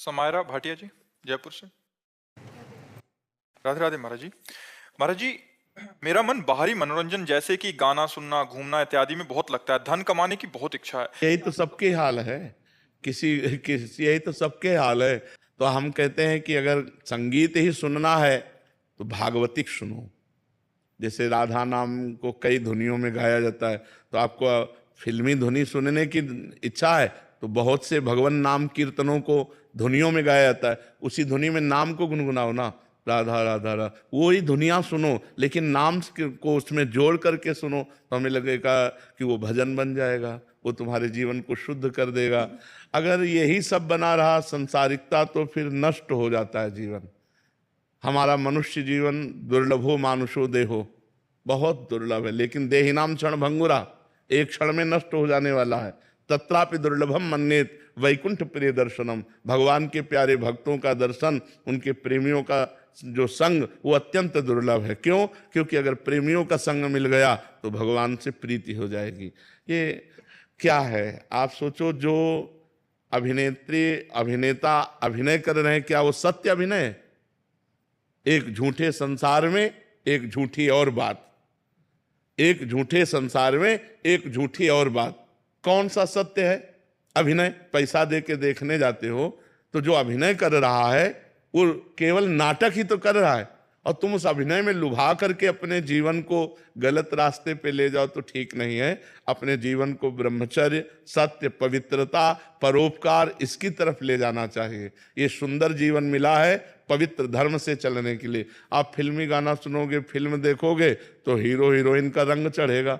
समायरा भाटिया जी, जयपुर से। राधे राधे महाराज जी। महाराज जी, मेरा मन बाहरी मनोरंजन जैसे कि गाना सुनना, घूमना इत्यादि में बहुत लगता है। धन कमाने की बहुत इच्छा है। यही तो सबके हाल है। यही तो सबके हाल है। तो हम कहते हैं कि अगर संगीत ही सुनना है तो भागवतिक सुनो। जैसे राधा नाम को कई धुनियों में गाया जाता है, तो आपको फिल्मी धुनी सुनने की इच्छा है तो बहुत से भगवान नाम कीर्तनों को धुनियों में गाया जाता है, उसी धुनी में नाम को गुनगुनाओ ना, राधा राधा राधा, वो ही धुनियाँ सुनो, लेकिन नाम को उसमें जोड़ करके सुनो तो हमें लगेगा कि वो भजन बन जाएगा, वो तुम्हारे जीवन को शुद्ध कर देगा। अगर यही सब बना रहा संसारिकता तो फिर नष्ट हो जाता है जीवन। हमारा मनुष्य जीवन दुर्लभो मानुषो देहो, बहुत दुर्लभ है, लेकिन देहिनाम क्षण भंगुरा, एक क्षण में नष्ट हो जाने वाला है। तत्रापि दुर्लभम मन्येत वैकुंठ प्रिय दर्शनम, भगवान के प्यारे भक्तों का दर्शन, उनके प्रेमियों का जो संग, वो अत्यंत दुर्लभ है। क्यों? क्योंकि अगर प्रेमियों का संग मिल गया तो भगवान से प्रीति हो जाएगी। ये क्या है, आप सोचो, जो अभिनेत्री अभिनेता अभिनय कर रहे हैं, क्या वो सत्य अभिनय है? एक झूठे संसार में एक झूठी और बात, एक झूठे संसार में एक झूठी और बात, कौन सा सत्य है? अभिनय। पैसा दे के देखने जाते हो तो जो अभिनय कर रहा है वो केवल नाटक ही तो कर रहा है, और तुम उस अभिनय में लुभा करके अपने जीवन को गलत रास्ते पे ले जाओ तो ठीक नहीं है। अपने जीवन को ब्रह्मचर्य, सत्य, पवित्रता, परोपकार, इसकी तरफ ले जाना चाहिए। ये सुंदर जीवन मिला है पवित्र धर्म से चलने के लिए। आप फिल्मी गाना सुनोगे, फिल्म देखोगे तो हीरो हीरोइन का रंग चढ़ेगा,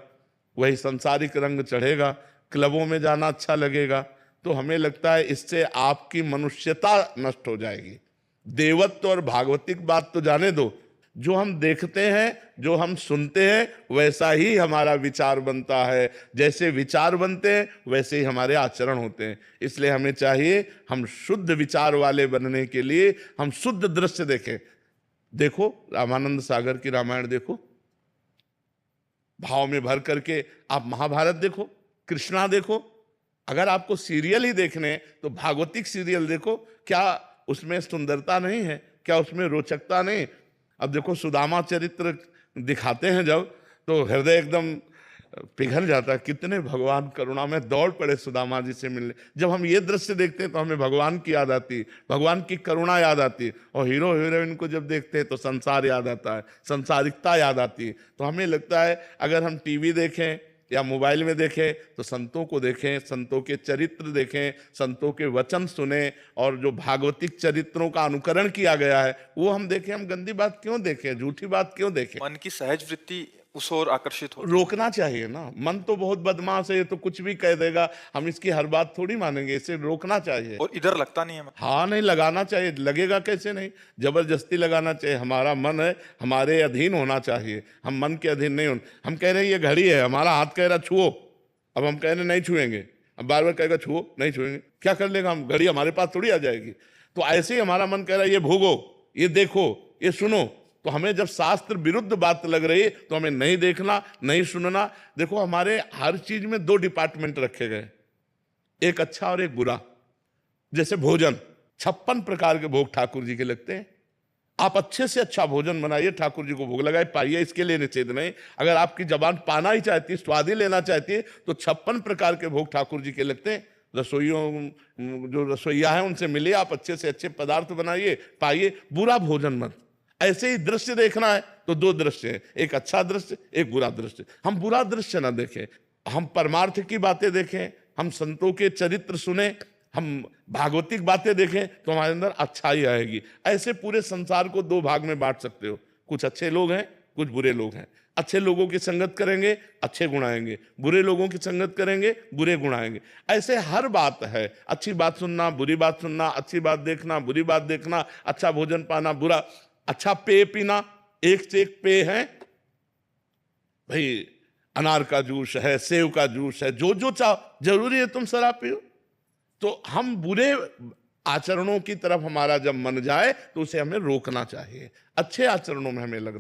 वही सांसारिक रंग चढ़ेगा, क्लबों में जाना अच्छा लगेगा। तो हमें लगता है इससे आपकी मनुष्यता नष्ट हो जाएगी। देवत्व और भागवतिक बात तो जाने दो, जो हम देखते हैं, जो हम सुनते हैं, वैसा ही हमारा विचार बनता है। जैसे विचार बनते हैं वैसे ही हमारे आचरण होते हैं। इसलिए हमें चाहिए, हम शुद्ध विचार वाले बनने के लिए हम शुद्ध दृश्य देखें। देखो रामानंद सागर की रामायण देखो, भाव में भर करके आप महाभारत देखो, कृष्णा देखो। अगर आपको सीरियल ही देखने तो भागवतिक सीरियल देखो। क्या उसमें सुंदरता नहीं है? क्या उसमें रोचकता नहीं? अब देखो सुदामा चरित्र दिखाते हैं जब, तो हृदय एकदम पिघल जाता है। कितने भगवान करुणा में दौड़ पड़े सुदामा जी से मिलने। जब हम ये दृश्य देखते हैं तो हमें भगवान की याद आती, भगवान की करुणा याद आती, और हीरो हीरोइन को जब देखते हैं तो संसार याद आता है, संसारिकता याद आती है। तो हमें लगता है अगर हम टीवी देखें या मोबाइल में देखें तो संतों को देखें, संतों के चरित्र देखें, संतों के वचन सुने, और जो भागवतिक चरित्रों का अनुकरण किया गया है वो हम देखें। हम गंदी बात क्यों देखें, झूठी बात क्यों देखें? मन की सहज वृत्ति उस ओर आकर्षित हो। रोकना चाहिए ना। मन तो बहुत बदमाश है, ये तो कुछ भी कह देगा, हम इसकी हर बात थोड़ी मानेंगे। इसे रोकना चाहिए। और इधर लगता नहीं है मन। हाँ, नहीं लगाना चाहिए। लगेगा कैसे? नहीं, जबरदस्ती लगाना चाहिए। हमारा मन है, हमारे अधीन होना चाहिए, हम मन के अधीन नहीं होना। हम कह रहे हैं ये घड़ी है, हमारा हाथ कह रहा छुओ, अब हम कह रहे नहीं छुएंगे, अब बार बार कहेगा छुओ, नहीं छुएंगे, क्या कर लेगा हम? घड़ी हमारे पास थोड़ी आ जाएगी। तो ऐसे ही हमारा मन कह रहा है ये भोगो, ये देखो, ये सुनो। तो हमें जब शास्त्र विरुद्ध बात लग रही है तो हमें नहीं देखना, नहीं सुनना। देखो हमारे हर चीज में दो डिपार्टमेंट रखे गए, एक अच्छा और एक बुरा। जैसे भोजन, 56 प्रकार के भोग ठाकुर जी के लगते हैं। आप अच्छे से अच्छा भोजन बनाइए, ठाकुर जी को भोग लगाए, पाइए, इसके लिए निषेध नहीं। अगर आपकी जबान पाना ही चाहती है, स्वाद ही लेना चाहती है, तो 56 प्रकार के भोग ठाकुर जी के लगते हैं। रसोइयों, जो रसोइया है उनसे मिलिए, आप अच्छे से अच्छे पदार्थ बनाइए, पाइए। बुरा भोजन मत। ऐसे ही दृश्य देखना है तो दो दृश्य है, एक अच्छा दृश्य, एक बुरा दृश्य। हम बुरा दृश्य ना देखें, हम परमार्थ की बातें देखें, हम संतों के चरित्र सुने, हम भागवतिक बातें देखें तो हमारे अंदर अच्छाई आएगी। ऐसे पूरे संसार को दो भाग में बांट सकते हो, कुछ अच्छे लोग हैं, कुछ बुरे लोग हैं। अच्छे लोगों की संगत करेंगे, अच्छे गुण आएंगे, बुरे लोगों की संगत करेंगे, बुरे गुण आएंगे। ऐसे हर बात है, अच्छी बात सुनना, बुरी बात सुनना, अच्छी बात देखना, बुरी बात देखना, अच्छा भोजन पाना, बुरा, अच्छा पेय पीना, एक से एक पेय है भाई, अनार का जूस है, सेव का जूस है, जो जो चाहो। जरूरी है तुम शराब पियो? तो हम बुरे आचरणों की तरफ हमारा जब मन जाए तो उसे हमें रोकना चाहिए, अच्छे आचरणों में हमें लगना